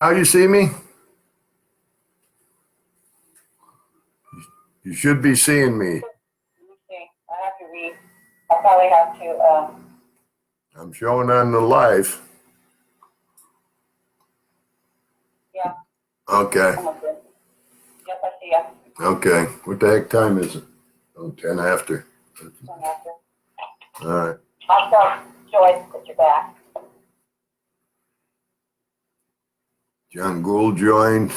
How you see me? You should be seeing me. Let me see. I have to read. I probably have to. I'm showing on the live. Yeah. Okay. Almost good. Yes, I see you. Okay. What the heck time is it? Oh, 10 after. One after. All right. I'll tell Joyce that you're back. John Gould joined.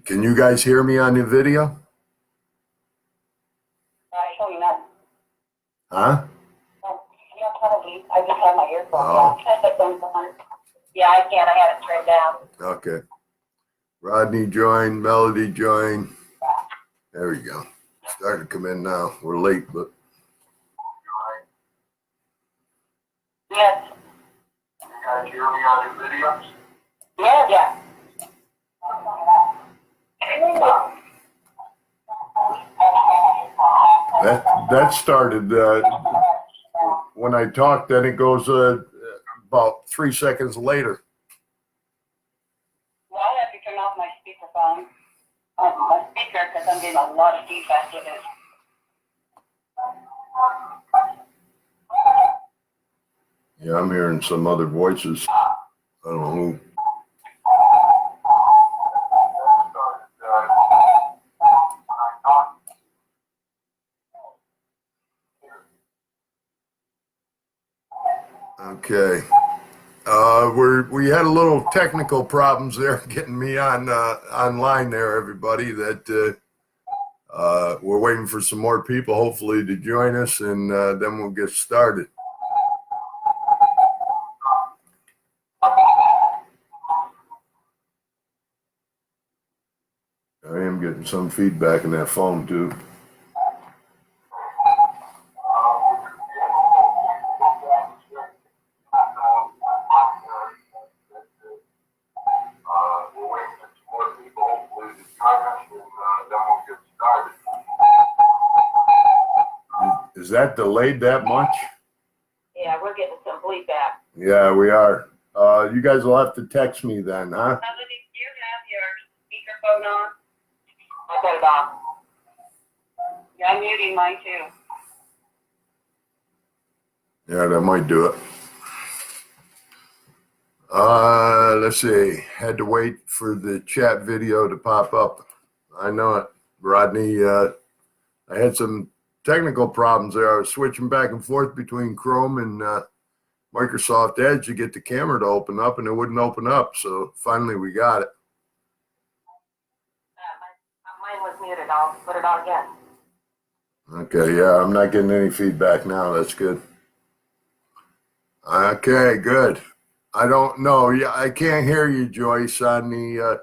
Can you guys hear me on the video? Actually, not. Huh? Yeah, probably. I just have my earphones Oh. on. Yeah, I can. I have it turned down. Okay. Rodney joined. Melody joined. There we go. Starting to come in now. We're late, but. Yes. You guys hear me on the video? Yeah, yeah. That started when I talked. Then it goes about 3 seconds later. Well, I have to turn off my speakerphone. My speaker, because I'm getting a lot of feedback with it. Yeah, I'm hearing some other voices. I don't know who. Okay. We had a little technical problems there getting me on online there, everybody. That we're waiting for some more people, hopefully, to join us, and then we'll get started. I am getting some feedback in that phone too. Is that delayed that much? Yeah, we're getting some feedback. Yeah, we are. You guys will have to text me then, huh? Melody, do you have your speakerphone on? I got it on. Yeah, I'm muting mine too. Yeah, that might do it. Let's see. Had to wait for the chat video to pop up. I know it, Rodney. I had some technical problems there. I was switching back and forth between Chrome and Microsoft Edge to get the camera to open up, and it wouldn't open up. So finally, we got it. Mine was muted. I'll put it on again. Okay, yeah, I'm not getting any feedback now. That's good. Okay, good. I don't know. Yeah, I can't hear you, Joyce, on the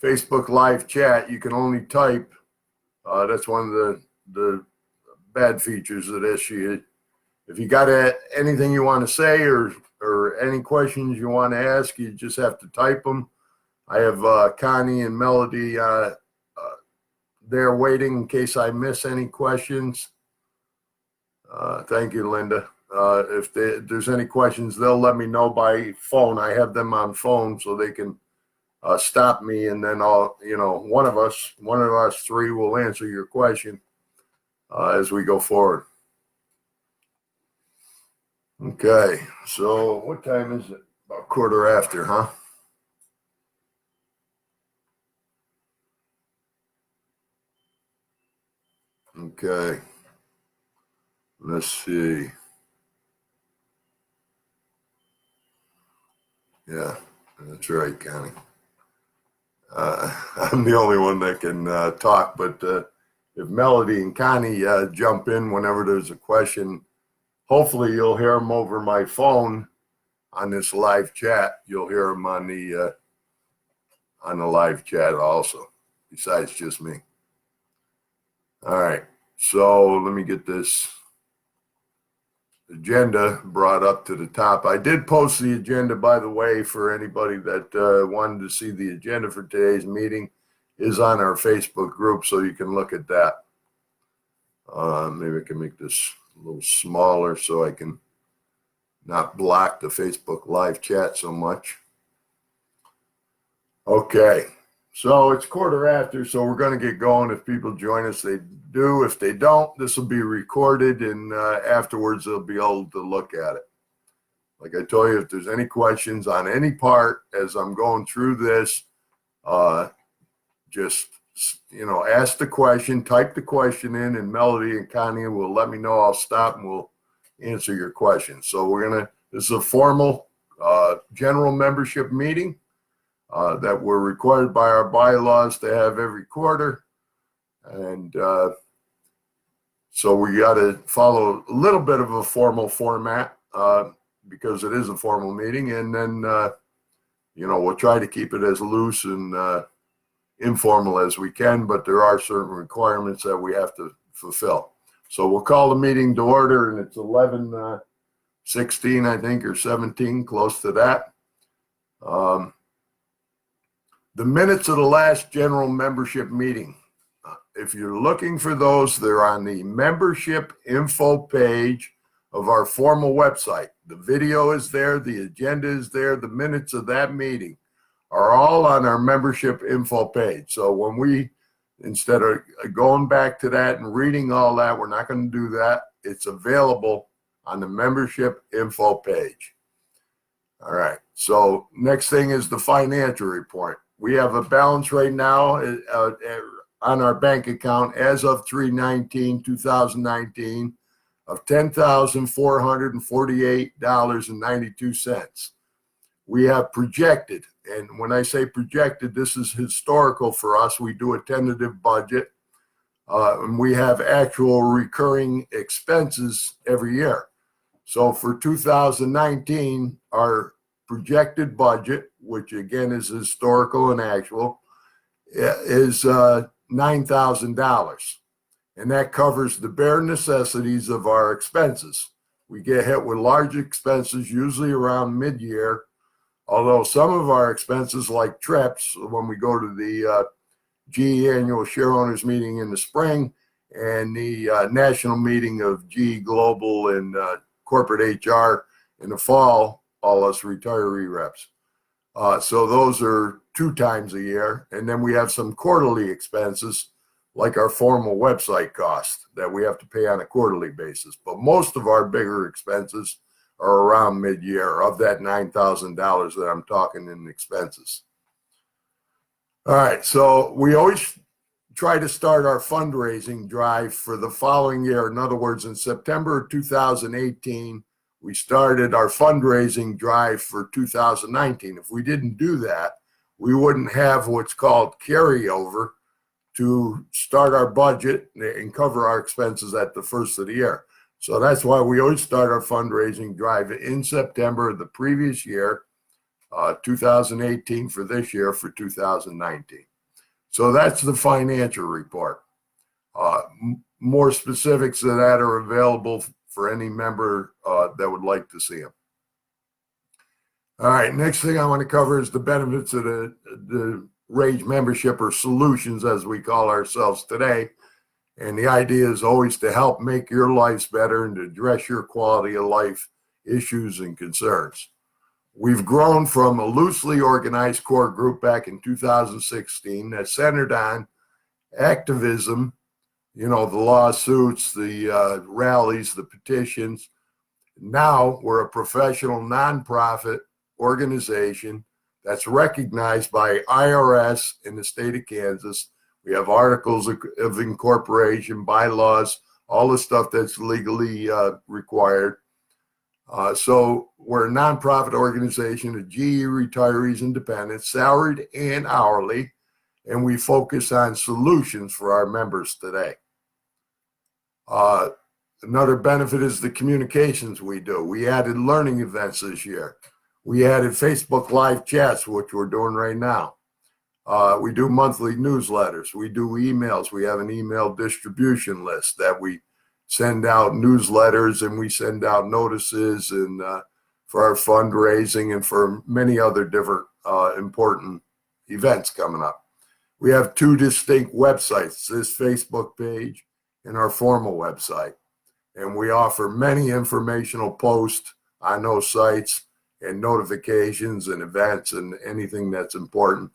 Facebook live chat. You can only type. That's one of the bad features of this. If you got anything you want to say or any questions you want to ask, you just have to type them. I have Connie and Melody there waiting in case I miss any questions. Thank you, Linda. If there's any questions, they'll let me know by phone. I have them on phone so they can stop me, and then one of us three will answer your question as we go forward. Okay, so what time is it? About 1:15, huh? Okay. Let's see. Yeah, that's right, Connie. I'm the only one that can talk, but if Melody and Connie jump in whenever there's a question, hopefully you'll hear them over my phone on this live chat. You'll hear them on the live chat also, besides just me. All right, so let me get this agenda brought up to the top. I did post the agenda, by the way, for anybody that wanted to see the agenda for today's meeting is on our Facebook group, so you can look at that. Maybe I can make this a little smaller so I can not block the Facebook live chat so much. Okay, so it's 1:15, so we're going to get going. If people join us, they do. If they don't, this will be recorded, and afterwards they'll be able to look at it. Like I told you, if there's any questions on any part as I'm going through this, just, ask the question, type the question in, and Melody and Connie will let me know. I'll stop and we'll answer your questions. So this is a formal general membership meeting that we're required by our bylaws to have every quarter. And so we got to follow a little bit of a formal format because it is a formal meeting. And then, we'll try to keep it as loose and informal as we can, but there are certain requirements that we have to fulfill. So we'll call the meeting to order, and it's 11:16, I think, or 17, close to that. The minutes of the last general membership meeting, if you're looking for those, they're on the membership info page of our formal website. The video is there, the agenda is there, the minutes of that meeting are all on our membership info page. So instead of going back to that and reading all that, we're not going to do that. It's available on the membership info page. All right. So next thing is the financial report. We have a balance right now on our bank account as of 3/19/2019 of $10,448.92. We have projected, and when I say projected, this is historical for us. We do a tentative budget, and we have actual recurring expenses every year. So for 2019, our projected budget, which again is historical and actual, is $9,000. And that covers the bare necessities of our expenses. We get hit with large expenses, usually around mid-year, although some of our expenses, like trips, when we go to the GE annual share owners meeting in the spring and the national meeting of GE Global and corporate HR in the fall, all us retiree reps. So those are 2 times a year. And then we have some quarterly expenses, like our formal website cost that we have to pay on a quarterly basis. But most of our bigger expenses are around mid-year of that $9,000 that I'm talking in expenses. All right, so we always try to start our fundraising drive for the following year. In other words, in September of 2018, we started our fundraising drive for 2019. If we didn't do that, we wouldn't have what's called carryover to start our budget and cover our expenses at the first of the year. So that's why we always start our fundraising drive in September of the previous year, 2018 for this year, for 2019. So that's the financial report. More specifics of that are available for any member that would like to see them. All right, next thing I want to cover is the benefits of the Rage membership, or solutions as we call ourselves today. And the idea is always to help make your lives better and to address your quality of life issues and concerns. We've grown from a loosely organized core group back in 2016 that centered on activism, the lawsuits, the rallies, the petitions. Now we're a professional nonprofit organization that's recognized by IRS in the state of Kansas. We have articles of incorporation, bylaws, all the stuff that's legally required. So we're a nonprofit organization of GE retirees and dependents, salaried and hourly, and we focus on solutions for our members today. Another benefit is the communications we do. We added learning events this year. We added Facebook live chats, which we're doing right now. We do monthly newsletters. We do emails. We have an email distribution list that we send out newsletters, and we send out notices and for our fundraising and for many other different important events coming up. We have 2 distinct websites, this Facebook page and our formal website. And we offer many informational posts on those sites and notifications and events and anything that's important,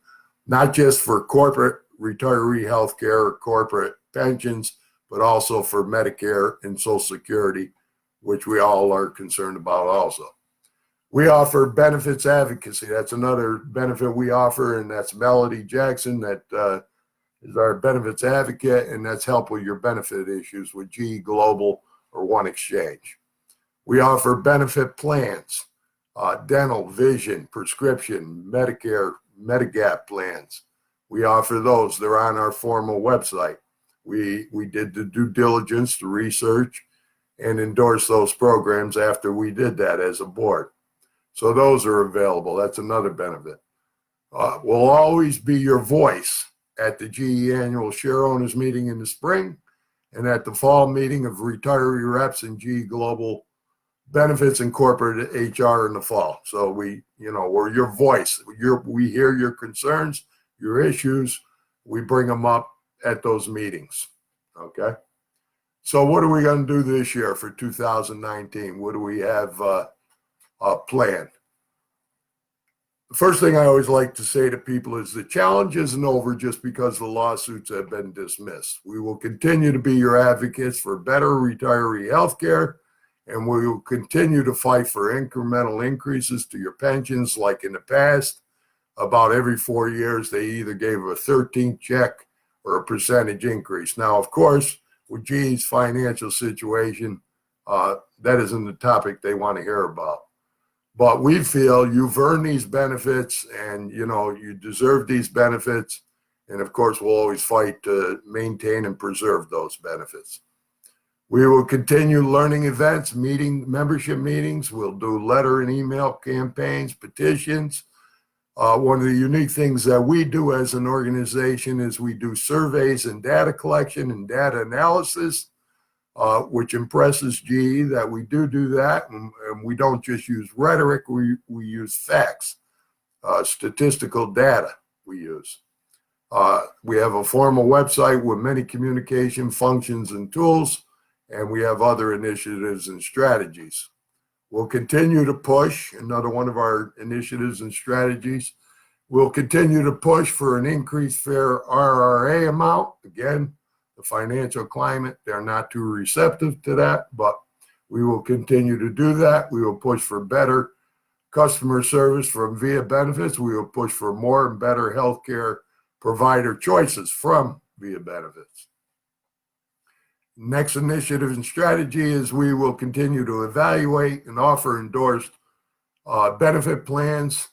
not just for corporate retiree health care or corporate pensions, but also for Medicare and Social Security, which we all are concerned about also. We offer benefits advocacy. That's another benefit we offer, and that's Melody Jackson that is our benefits advocate, and that's help with your benefit issues with GE Global or One Exchange. We offer benefit plans, dental, vision, prescription, Medicare, Medigap plans. We offer those. They're on our formal website. We did the due diligence, the research, and endorse those programs after we did that as a board. So those are available. That's another benefit. We'll always be your voice at the GE annual share owners meeting in the spring and at the fall meeting of retiree reps and GE Global benefits and corporate HR in the fall. So we're your voice. We hear your concerns, your issues. We bring them up at those meetings. Okay. So what are we going to do this year for 2019? What do we have planned? The first thing I always like to say to people is the challenge isn't over just because the lawsuits have been dismissed. We will continue to be your advocates for better retiree health care, and we will continue to fight for incremental increases to your pensions like in the past. About every 4 years, they either gave a 13th check or a percentage increase. Now, of course, with GE's financial situation, that isn't the topic they want to hear about. But we feel you've earned these benefits and, you deserve these benefits. And of course, we'll always fight to maintain and preserve those benefits. We will continue learning events, membership meetings. We'll do letter and email campaigns, petitions. One of the unique things that we do as an organization is we do surveys and data collection and data analysis, which impresses GE that we do that. And we don't just use rhetoric, we use facts, statistical data we use. We have a formal website with many communication functions and tools, and we have other initiatives and strategies. We'll continue to push, another one of our initiatives and strategies. We'll continue to push for an increased fair RRA amount. Again, the financial climate, they're not too receptive to that, but we will continue to do that. We will push for better customer service from VIA benefits. We will push for more and better healthcare provider choices from VIA benefits. Next initiative and strategy is we will continue to evaluate and offer endorsed benefit plans.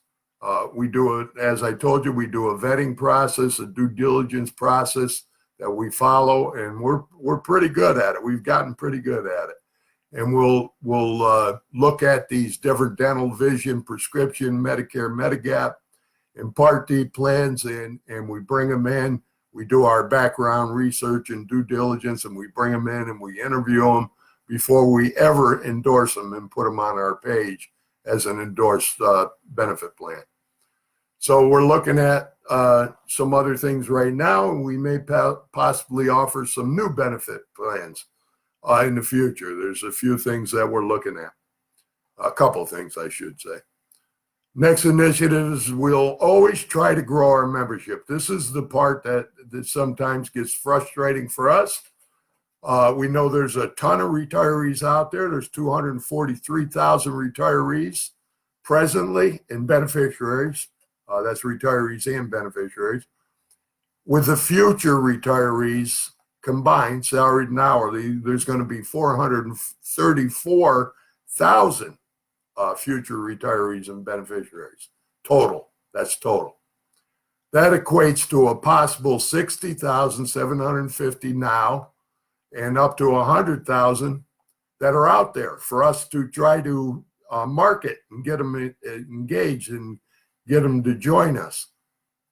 We do it, as I told you, we do a vetting process, a due diligence process that we follow, and we're pretty good at it. We've gotten pretty good at it. And we'll look at these different dental, vision, prescription, Medicare, Medigap, and Part D plans, and we bring them in. We do our background research and due diligence, and we bring them in and we interview them before we ever endorse them and put them on our page as an endorsed benefit plan. So we're looking at some other things right now, and we may possibly offer some new benefit plans in the future. There's a few things that we're looking at, a couple things I should say. Next initiatives, we'll always try to grow our membership. This is the part that sometimes gets frustrating for us. We know there's a ton of retirees out there. There's 243,000 retirees presently and beneficiaries. That's retirees and beneficiaries. With the future retirees combined, salaried and hourly, there's going to be 434,000 future retirees and beneficiaries total. That's total. That equates to a possible 60,750 now and up to 100,000 that are out there for us to try to market and get them engaged and get them to join us.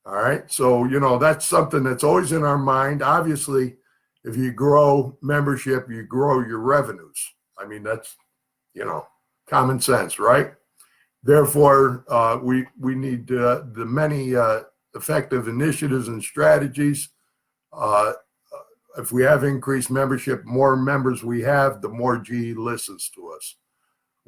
All right. So, that's something that's always in our mind. Obviously, if you grow membership, you grow your revenues. I mean, that's, common sense, right? Therefore, we need the many effective initiatives and strategies. If we have increased membership, more members we have, the more GE listens to us.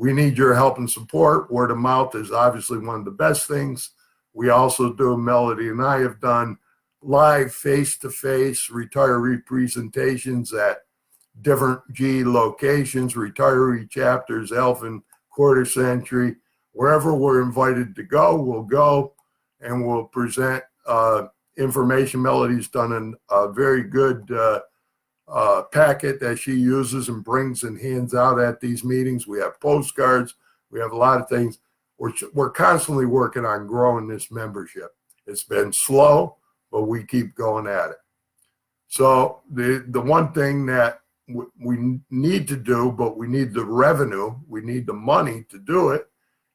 we need your help and support. Word of mouth is obviously one of the best things. We also do, Melody and I have done live face-to-face retiree presentations at different GE locations, retiree chapters, Elfin, Quarter Century. Wherever we're invited to go, we'll go and we'll present information. Melody's done a very good packet that she uses and brings and hands out at these meetings. We have postcards. We have a lot of things. We're constantly working on growing this membership. It's been slow, but we keep going at it. So the one thing that we need to do, but we need the revenue, we need the money to do it,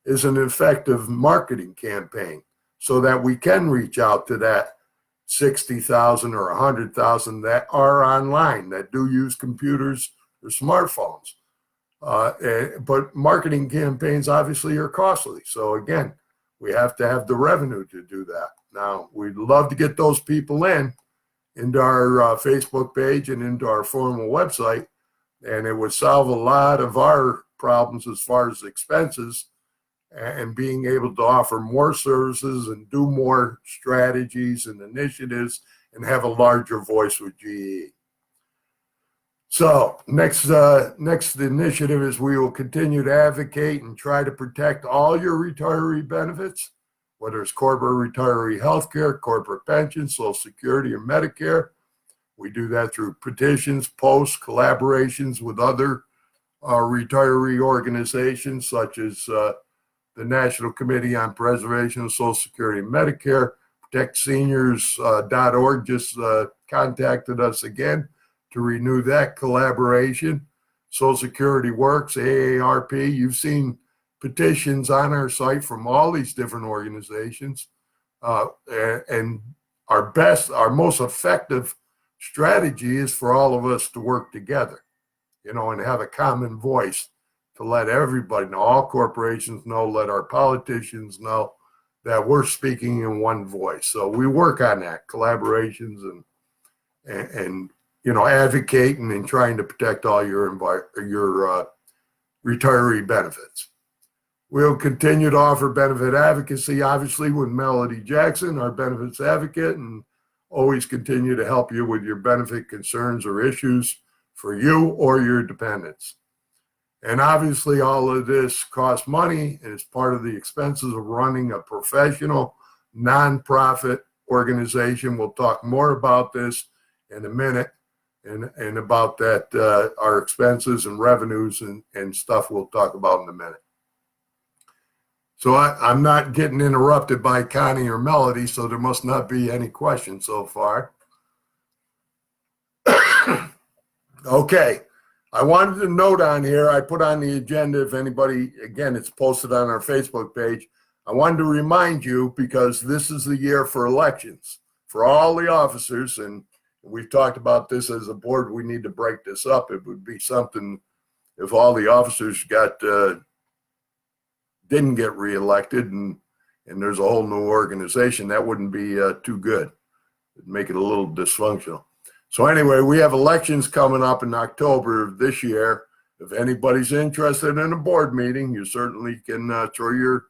is an effective marketing campaign so that we can reach out to that 60,000 or 100,000 that are online, that do use computers or smartphones. But marketing campaigns obviously are costly. So again, we have to have the revenue to do that. Now, we'd love to get those people into our Facebook page and into our formal website, and it would solve a lot of our problems as far as expenses and being able to offer more services and do more strategies and initiatives and have a larger voice with GE. So next initiative is we will continue to advocate and try to protect all your retiree benefits, whether it's corporate retiree healthcare, corporate pension, Social Security, or Medicare. We do that through petitions, posts, collaborations with other retiree organizations such as the National Committee on Preservation of Social Security and Medicare. ProtectSeniors.org just contacted us again to renew that collaboration. Social Security Works, AARP. You've seen petitions on our site from all these different organizations. And our most effective strategy is for all of us to work together, and have a common voice to let everybody know, all corporations know, let our politicians know that we're speaking in one voice. So we work on that, collaborations and advocating and trying to protect all your retiree benefits. We'll continue to offer benefit advocacy, obviously, with Melody Jackson, our benefits advocate, and always continue to help you with your benefit concerns or issues for you or your dependents. And obviously, all of this costs money and is part of the expenses of running a professional, nonprofit organization. We'll talk more about this in a minute and about that, our expenses and revenues and stuff we'll talk about in a minute. So I'm not getting interrupted by Connie or Melody, so there must not be any questions so far. Okay. I wanted to note on here, I put on the agenda, if anybody, again, it's posted on our Facebook page. I wanted to remind you, because this is the year for elections for all the officers, and we've talked about this as a board, we need to break this up. It would be something if all the officers didn't get reelected and there's a whole new organization, that wouldn't be too good. It'd make it a little dysfunctional. So anyway, we have elections coming up in October of this year. If anybody's interested in a board meeting, you certainly can throw your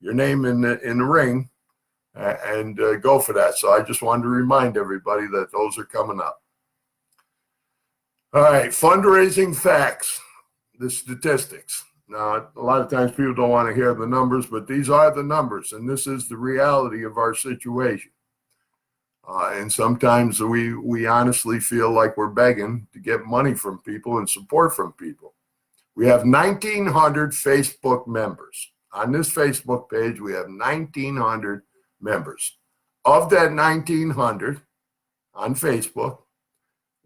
name in the ring and go for that. So I just wanted to remind everybody that those are coming up. All right, fundraising facts, the statistics. Now, a lot of times people don't want to hear the numbers, but these are the numbers, and this is the reality of our situation. And sometimes we honestly feel like we're begging to get money from people and support from people. We have 1,900 Facebook members. On this Facebook page, we have 1,900 members. Of that 1,900 on Facebook,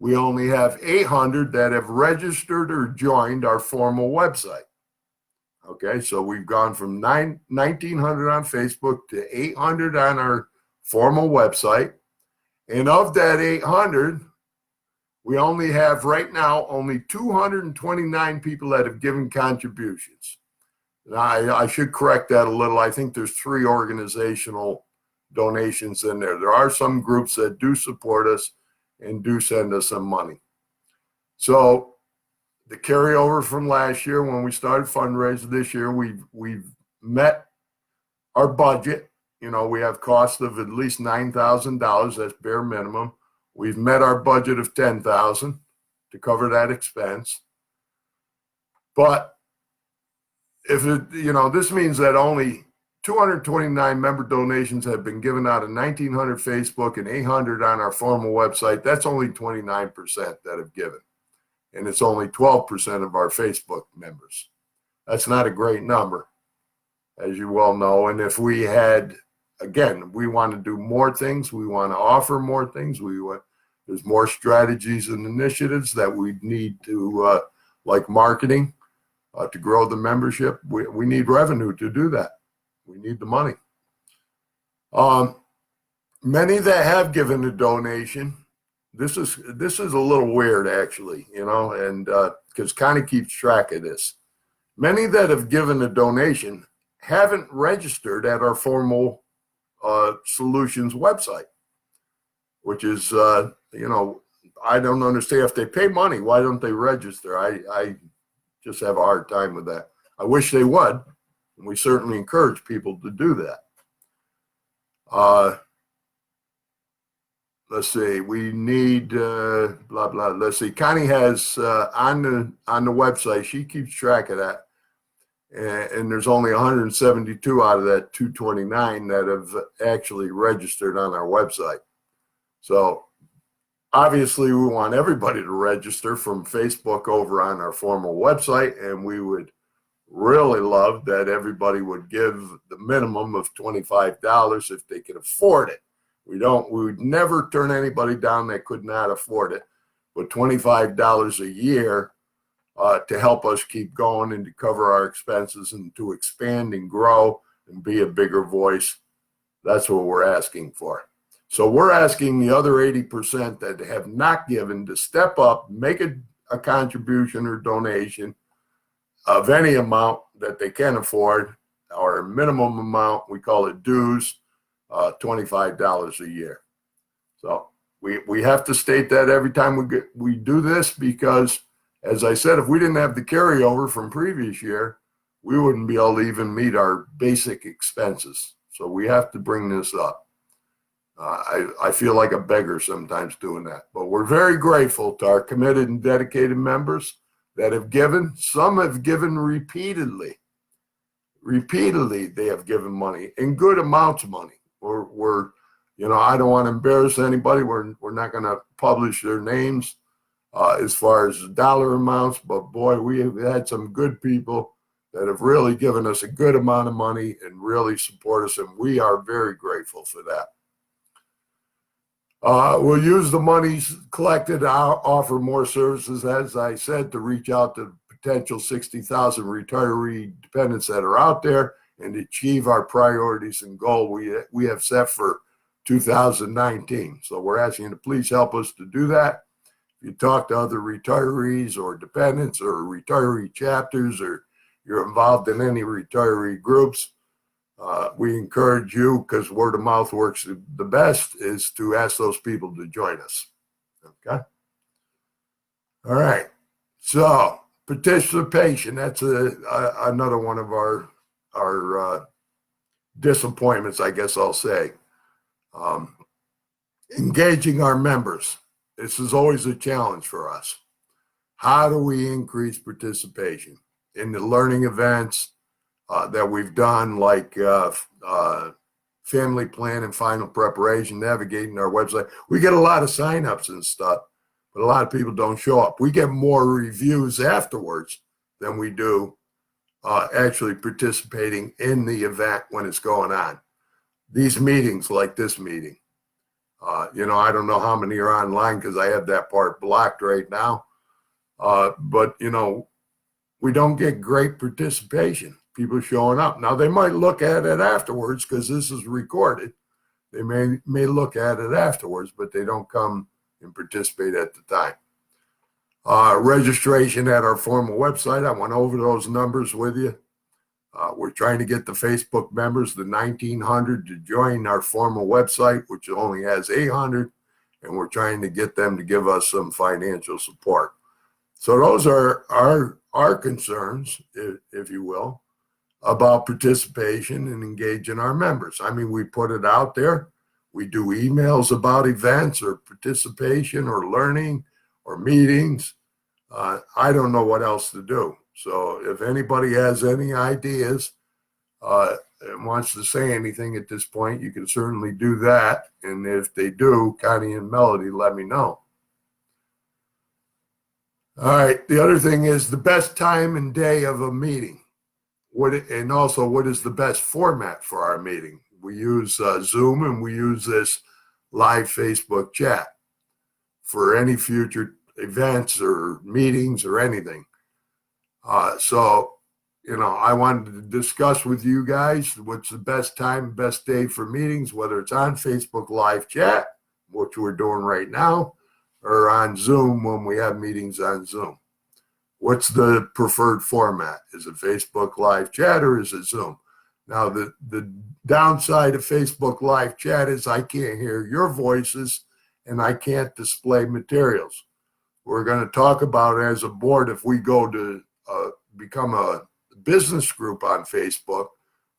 we only have 800 that have registered or joined our formal website. Okay, so we've gone from 1,900 on Facebook to 800 on our formal website. And of that 800, we only have right now only 229 people that have given contributions. Now, I should correct that a little. I think there's 3 organizational donations in there. There are some groups that do support us and do send us some money. So the carryover from last year when we started fundraising. This year, we've met our budget. You know, we have cost of at least $9,000. That's bare minimum. We've met our budget of $10,000 to cover that expense. But if it, you know, this means that only 229 member donations have been given out of 1,900 Facebook and 800 on our formal website. That's only 29% that have given. And it's only 12% of our Facebook members. That's not a great number, as you well know. And if we had, again, we want to do more things. We want to offer more things. There's more strategies and initiatives that we need to, like marketing, to grow the membership. We need revenue to do that. We need the money. Many that have given a donation, this is a little weird actually, you know, and because Connie keeps track of this. Many that have given a donation haven't registered at our formal solutions website, which is, you know, I don't understand. If they pay money, why don't they register? I just have a hard time with that. I wish they would. And we certainly encourage people to do that. Let's see. We need blah blah. Let's see. Connie has on the website. She keeps track of that, and there's only 172 out of that 229 that have actually registered on our website. So obviously, we want everybody to register from Facebook over on our formal website, and we would really love that everybody would give the minimum of $25 if they can afford it. We would never turn anybody down that could not afford it, but $25 a year to help us keep going and to cover our expenses and to expand and grow and be a bigger voice. That's what we're asking for. So we're asking the other 80% that have not given to step up, make a contribution or donation of any amount that they can afford, or minimum amount, we call it dues, $25 a year. So we have to state that every time we do this, because as I said, if we didn't have the carryover from previous year, we wouldn't be able to even meet our basic expenses. So we have to bring this up. I feel like a beggar sometimes doing that, but we're very grateful to our committed and dedicated members that have given. Some have given repeatedly. Repeatedly, they have given money, in good amounts of money. We're you know, I don't want to embarrass anybody. We're not going to publish their names as far as dollar amounts, but boy, we have had some good people that have really given us a good amount of money and really support us, and we are very grateful for that. We'll use the monies collected to offer more services, as I said, to reach out to potential 60,000 retiree dependents that are out there and achieve our priorities and goal we have set for 2019. So we're asking you to please help us to do that. If you talk to other retirees or dependents or retiree chapters, or you're involved in any retiree groups, we encourage you, because word of mouth works the best, is to ask those people to join us. Okay. All right. So participation, that's another one of our disappointments, I guess I'll say. Engaging our members. This is always a challenge for us. How do we increase participation in the learning events that we've done, like family plan and final preparation, navigating our website? We get a lot of signups and stuff, but a lot of people don't show up. We get more reviews afterwards than we do actually participating in the event when it's going on. These meetings, like this meeting, you know, I don't know how many are online because I have that part blocked right now. But, you know, we don't get great participation, people showing up. Now, they might look at it afterwards because this is recorded. They may look at it afterwards, but they don't come and participate at the time. Registration at our formal website, I went over those numbers with you. We're trying to get the Facebook members, the 1,900, to join our formal website, which only has 800, and we're trying to get them to give us some financial support. So those are our concerns, if you will, about participation and engaging our members. I mean, we put it out there. We do emails about events or participation or learning or meetings. I don't know what else to do. So if anybody has any ideas and wants to say anything at this point, you can certainly do that. And if they do, Connie and Melody, let me know. All right. The other thing is the best time and day of a meeting. And also, what is the best format for our meeting? We use Zoom, and we use this live Facebook chat for any future events or meetings or anything. So, I wanted to discuss with you guys what's the best time, best day for meetings, whether it's on Facebook live chat, which we're doing right now, or on Zoom when we have meetings on Zoom. What's the preferred format? Is it Facebook live chat or is it Zoom? Now, the downside of Facebook live chat is I can't hear your voices and I can't display materials. We're going to talk about as a board, if we go to become a business group on Facebook,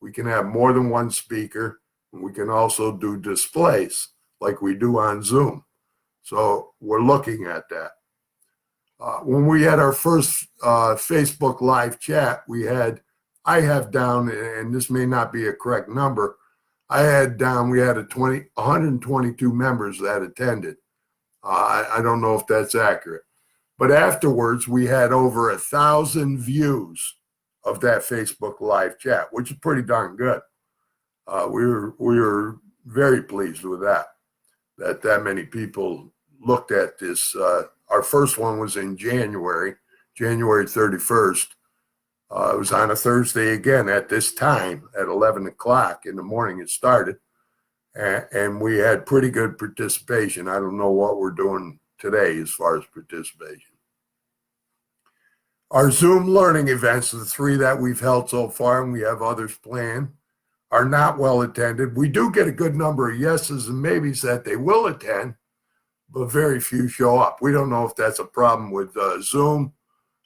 we can have more than one speaker, and we can also do displays like we do on Zoom. So we're looking at that. When we had our first Facebook live chat, I have down, and this may not be a correct number, we had 122 members that attended. I don't know if that's accurate. But afterwards, we had over 1,000 views of that Facebook live chat, which is pretty darn good. We were very pleased with that many people looked at this. Our first one was in January 31st. It was on a Thursday again at this time at 11 o'clock in the morning it started. And we had pretty good participation. I don't know what we're doing today as far as participation. Our Zoom learning events, the 3 that we've held so far, and we have others planned, are not well attended. We do get a good number of yeses and maybes that they will attend, but very few show up. We don't know if that's a problem with Zoom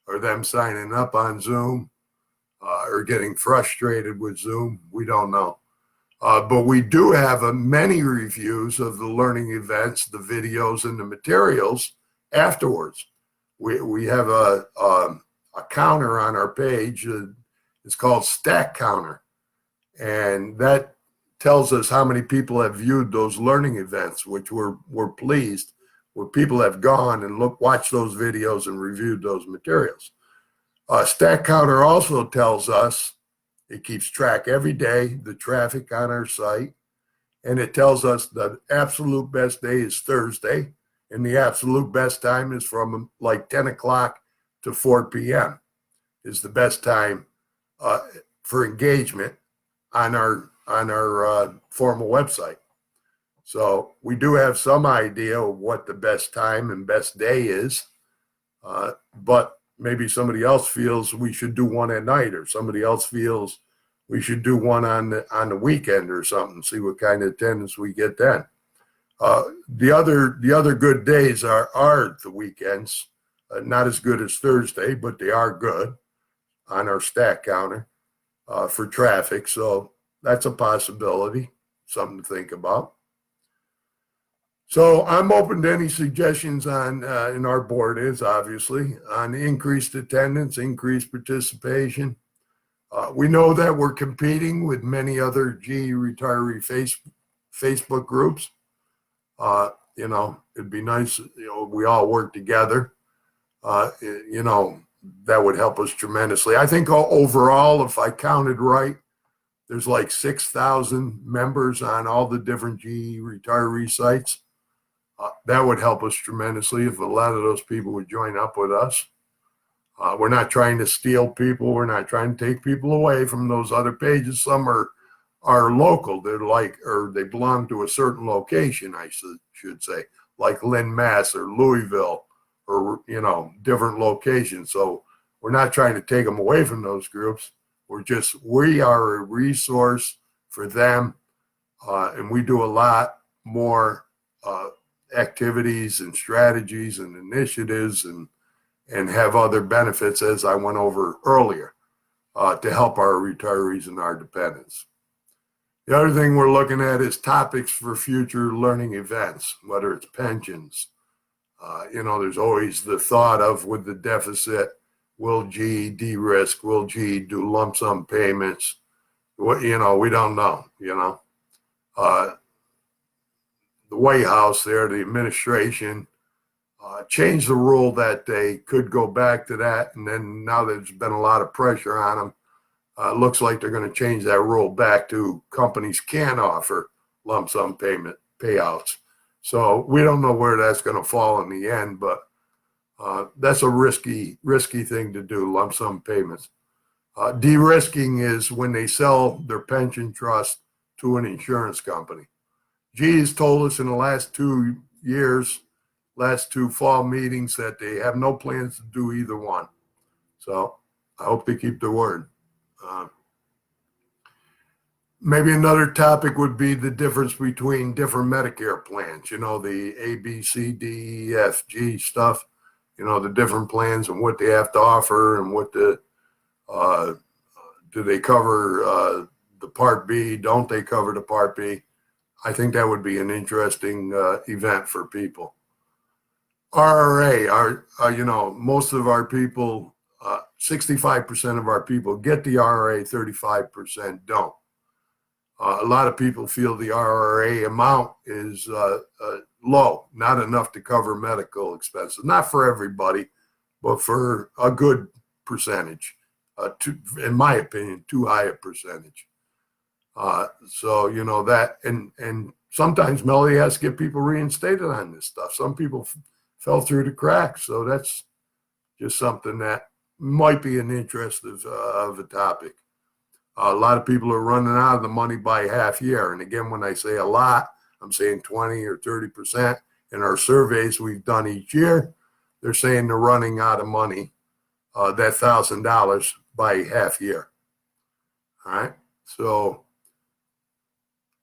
or them signing up on Zoom or getting frustrated with Zoom. We don't know. But we do have many reviews of the learning events, the videos, and the materials afterwards. We have a counter on our page. It's called Stack Counter. And that tells us how many people have viewed those learning events, which we're pleased where people have gone and watched those videos and reviewed those materials. Stack Counter also tells us, it keeps track every day, the traffic on our site, and it tells us the absolute best day is Thursday, and the absolute best time is from like 10 o'clock to 4 p.m. is the best time for engagement on our formal website. So we do have some idea of what the best time and best day is, but maybe somebody else feels we should do one at night, or somebody else feels we should do one on the weekend or something, see what kind of attendance we get then. The other good days are the weekends, not as good as Thursday, but they are good on our Stack Counter for traffic. So that's a possibility, something to think about. So I'm open to any suggestions on, and our board is obviously, on increased attendance, increased participation. We know that we're competing with many other GE retiree Facebook groups. It'd be nice, we all work together. That would help us tremendously. I think overall, if I counted right, there's like 6,000 members on all the different GE retiree sites. That would help us tremendously if a lot of those people would join up with us. We're not trying to steal people. We're not trying to take people away from those other pages. Some are local. Or they belong to a certain location, I should say, like Lynn, Mass, or Louisville, or, different locations. So we're not trying to take them away from those groups. We are a resource for them. And we do a lot more activities and strategies and initiatives and and have other benefits, as I went over earlier, to help our retirees and our dependents. The other thing we're looking at is topics for future learning events, whether it's pensions. There's always the thought of, with the deficit, will GE de-risk? Will GE do lump sum payments? We don't know, the White House there, the administration, changed the rule that they could go back to that. And then now there's been a lot of pressure on them. Looks like they're going to change that rule back to companies can offer lump sum payouts. So we don't know where that's going to fall in the end, but that's a risky thing to do, lump sum payments. De-risking is when they sell their pension trust to an insurance company. GE's told us in the last 2 years, last 2 fall meetings, that they have no plans to do either one. So I hope they keep their word. Maybe another topic would be the difference between different Medicare plans, the A, B, C, D, E, F, G stuff, the different plans and what they have to offer and what do they cover the Part B, don't they cover the Part B? I think that would be an interesting event for people. RRA, most of our people, 65% of our people get the RRA, 35% don't. A lot of people feel the RRA amount is low, not enough to cover medical expenses. Not for everybody, but for a good percentage. In my opinion, too high a percentage. That, and sometimes Melody has to get people reinstated on this stuff. Some people fell through the cracks, so that's just something that might be an interest of a topic. A lot of people are running out of the money by half year. And again, when I say a lot, I'm saying 20 or 30%. In our surveys we've done each year, they're saying they're running out of money, that $1,000 by half year. All right. So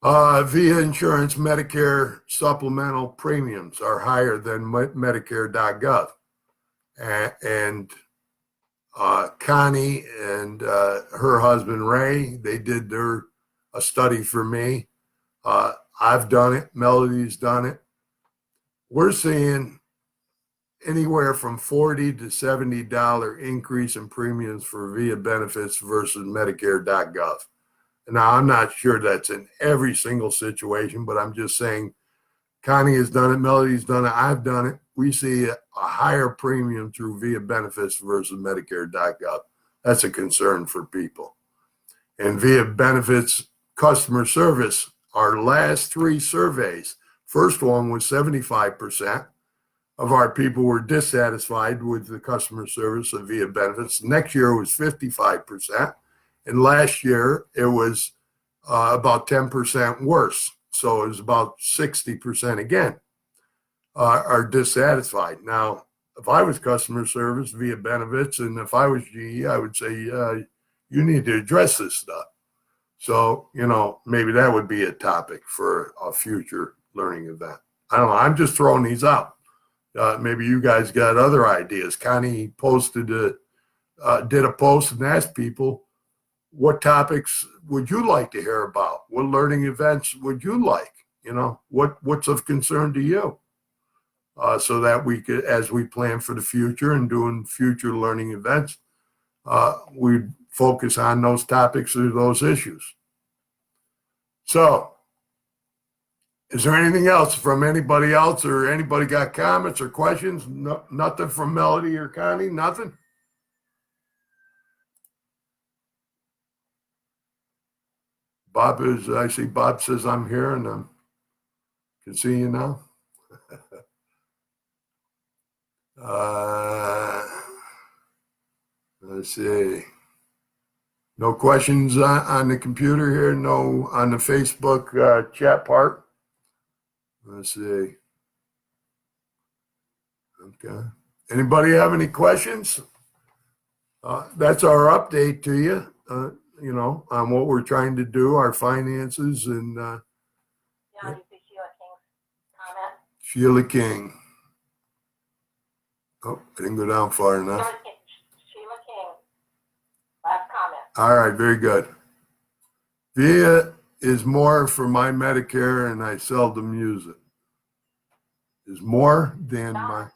via insurance, Medicare supplemental premiums are higher than Medicare.gov. And Connie and her husband Ray, they did a study for me. I've done it. Melody's done it. We're seeing anywhere from $40 to $70 increase in premiums for VIA benefits versus Medicare.gov. Now, I'm not sure that's in every single situation, but I'm just saying Connie has done it, Melody's done it, I've done it. We see a higher premium through VIA benefits versus Medicare.gov. That's a concern for people. And VIA benefits customer service, our last 3 surveys, first one was 75% of our people were dissatisfied with the customer service of VIA benefits. Next year it was 55%. And last year it was about 10% worse. So it was about 60% again are dissatisfied. Now, if I was customer service VIA benefits, and if I was GE, I would say, you need to address this stuff. So, maybe that would be a topic for a future learning event. I don't know. I'm just throwing these out. Maybe you guys got other ideas. Connie did a post and asked people, what topics would you like to hear about? What learning events would you like? What's of concern to you? So that we could, as we plan for the future and doing future learning events, we focus on those topics or those issues. So, is there anything else from anybody else, or anybody got comments or questions? No, nothing from Melody or Connie? Nothing? I see Bob says I'm here, and I can see you now. Let's see. No questions on the computer here. No on the Facebook chat part. Let's see. Okay. Anybody have any questions? That's our update to you. On what we're trying to do, our finances, and Now you see Sheila King's comment. Sheila King. Oh, I didn't go down far enough. Sheila King. Last comment. All right, very good. VIA is more for my Medicare and I seldom use it. Is more than my, John.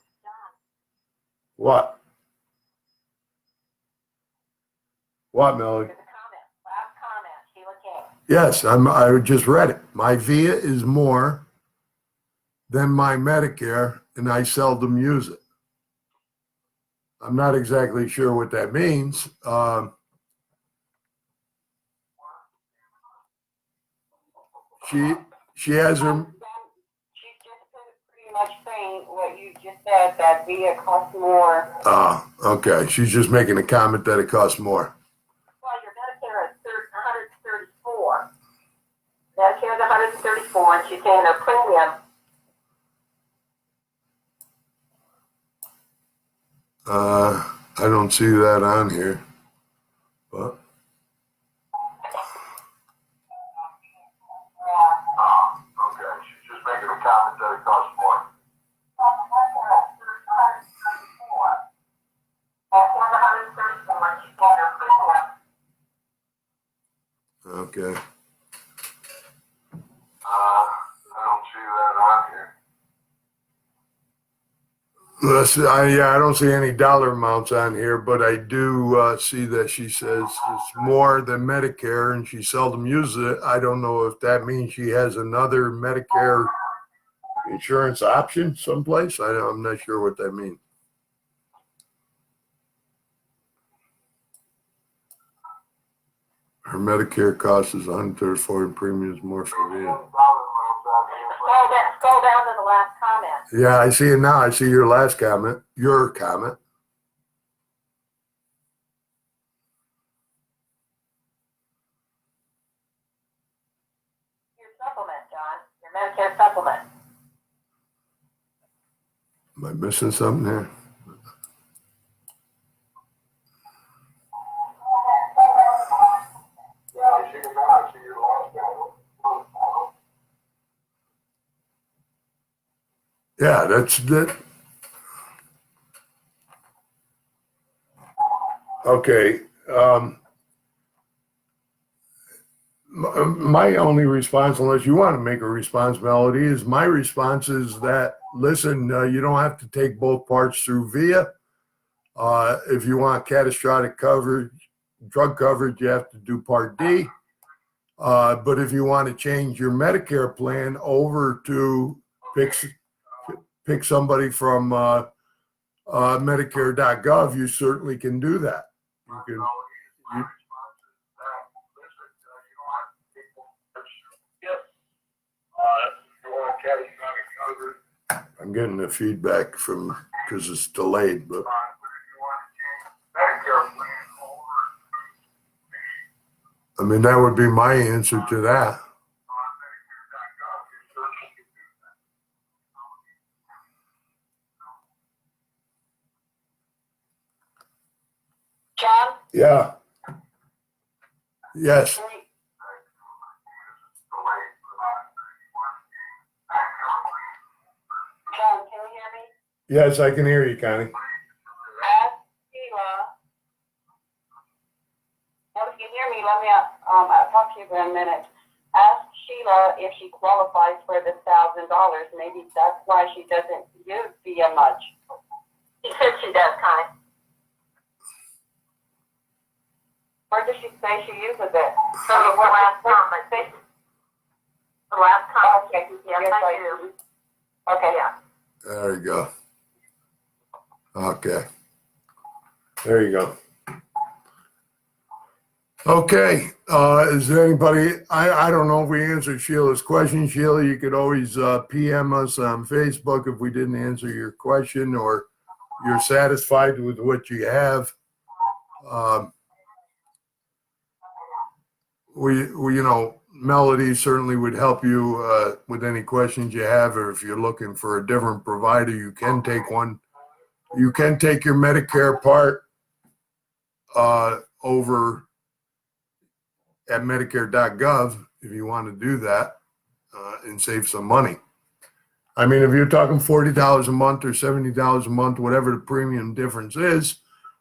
what? What, Melody? There's a comment. Last comment. Sheila King. Yes, I just read it. My VIA is more than my Medicare and I seldom use it. I'm not exactly sure what that means. She has her, She's just pretty much saying what you just said, that VIA costs more. okay. She's just making a comment that it costs more. Well, your Medicare is 134. Medicare is 134, and she's saying her premium. I don't see that on here, but. Okay, she's just making a comment that it costs more. Okay. I don't see that on here. I don't see any dollar amounts on here, but I do see that she says it's more than Medicare and she seldom uses it. I don't know if that means she has another Medicare insurance option someplace. I'm not sure what that means. Her Medicare cost is $134 and premiums more for VIA. Scroll down to the last comment. Yeah, I see it now. I see your last comment, your comment. Your supplement, John. Your Medicare supplement. Am I missing something here? Yeah, I see it now. I see your last comment. Yeah, that's that. Okay. My only response, unless you want to make a response, Melody, is my response is that, listen, you don't have to take both parts through VIA. If you want catastrophic coverage, drug coverage, you have to do Part D. But if you want to change your Medicare plan over to pick somebody from Medicare.gov, you certainly can do that. I'm getting the feedback from because it's delayed, but I mean that would be my answer to that. John? Yeah. Yes. John, can you hear me? Yes, I can hear you, Connie. Ask Sheila. Well, if you can hear me, let me, I'll talk to you for a minute. Ask Sheila if she qualifies for the $1,000. Maybe that's why she doesn't use VIA much. She said she does, Connie. Where does she say she uses it? So the last comment. The last comment. Okay, yes, I do. Okay, yeah. There you go. Okay. There you go. Okay. Is there anybody, I don't know if we answered Sheila's question. Sheila, you could always PM us on Facebook if we didn't answer your question or you're satisfied with what you have. We Melody certainly would help you with any questions you have, or if you're looking for a different provider, you can take one. You can take your Medicare part over at Medicare.gov if you want to do that and save some money. I mean, if you're talking $40 a month or $70 a month, whatever the premium difference is,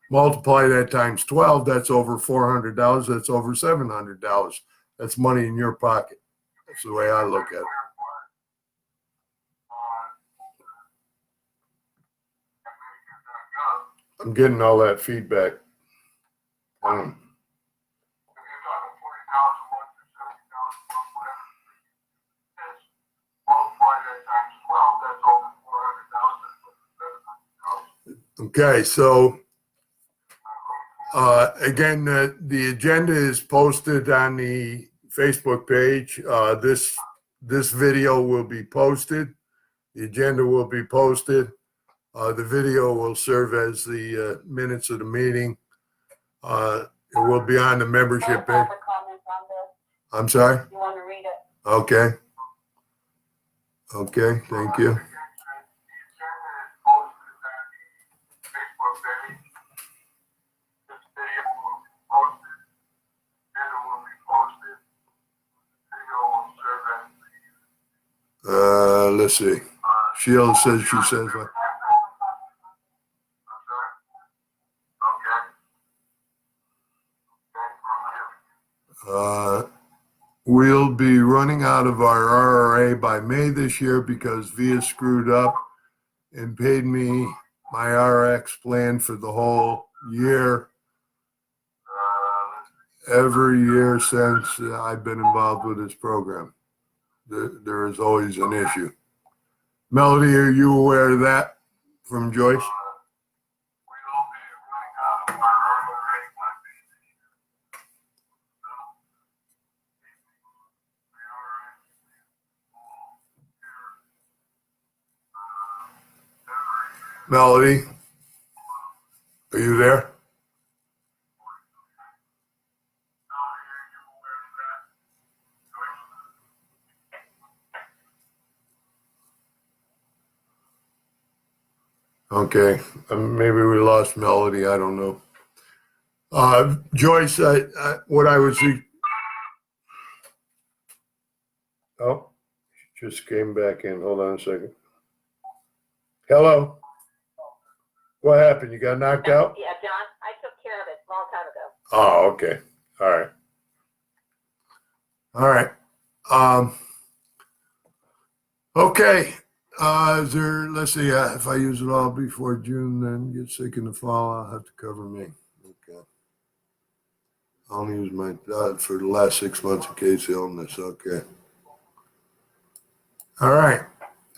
multiply that times 12, that's over $400. That's over $700. That's money in your pocket. That's the way I look at it. I'm getting all that feedback. Okay, so again, the agenda is posted on the Facebook page. This video will be posted. The agenda will be posted. The video will serve as the minutes of the meeting. It will be on the membership page. I'm sorry? You want to read it? Okay. Okay, thank you. Let's see. Sheila says she says what? We'll be running out of our RRA by May this year because VIA screwed up and paid me my RX plan for the whole year. Every year since I've been involved with this program, there is always an issue. Melody, are you aware of that from Joyce? Melody, are you there? Okay, maybe we lost Melody. I don't know. Joyce, what I was. Oh, she just came back in. Hold on a second. Hello. What happened? You got knocked out? Yeah, John, I took care of it a long time ago. Oh, okay. All right. All right. Okay. Is there, let's see, if I use it all before June, then get sick in the fall, I'll have to cover me. Okay. I'll use my, for the last 6 months in case of illness. Okay. All right.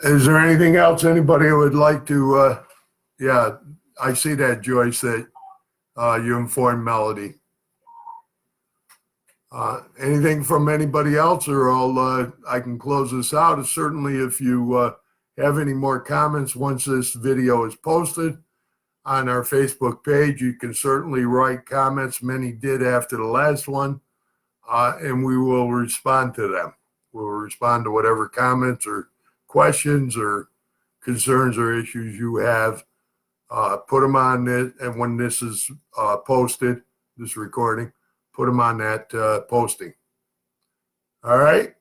Is there anything else anybody would like to, yeah, I see that, Joyce, that you informed Melody. Anything from anybody else, or I can close this out? Certainly, if you have any more comments once this video is posted on our Facebook page, you can certainly write comments. Many did after the last one, and we will respond to them. We'll respond to whatever comments or questions or concerns or issues you have. Put them on it, and when this is posted, this recording, put them on that posting. All right.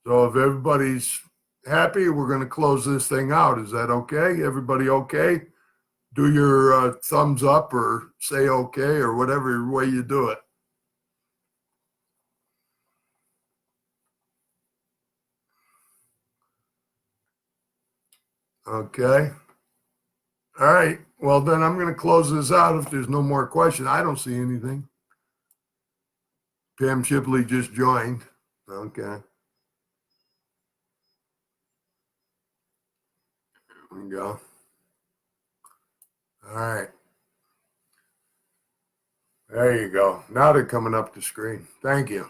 So if everybody's happy, we're going to close this thing out. Is that okay? Everybody okay? Do your thumbs up or say okay or whatever way you do it. Okay. All right. Well, then I'm going to close this out if there's no more questions. I don't see anything. Pam Shipley just joined. Okay. There we go. All right. There you go. Now they're coming up the screen. Thank you.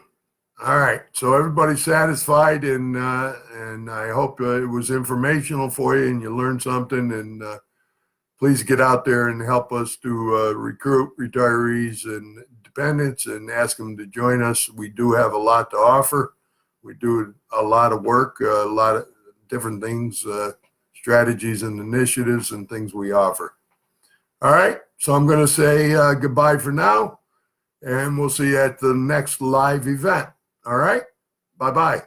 All right. So everybody's satisfied, and I hope it was informational for you and you learned something. And please get out there and help us to recruit retirees and dependents and ask them to join us. We do have a lot to offer. We do a lot of work, a lot of different things, strategies and initiatives and things we offer. All right. So I'm going to say goodbye for now, and we'll see you at the next live event. All right. Bye-bye.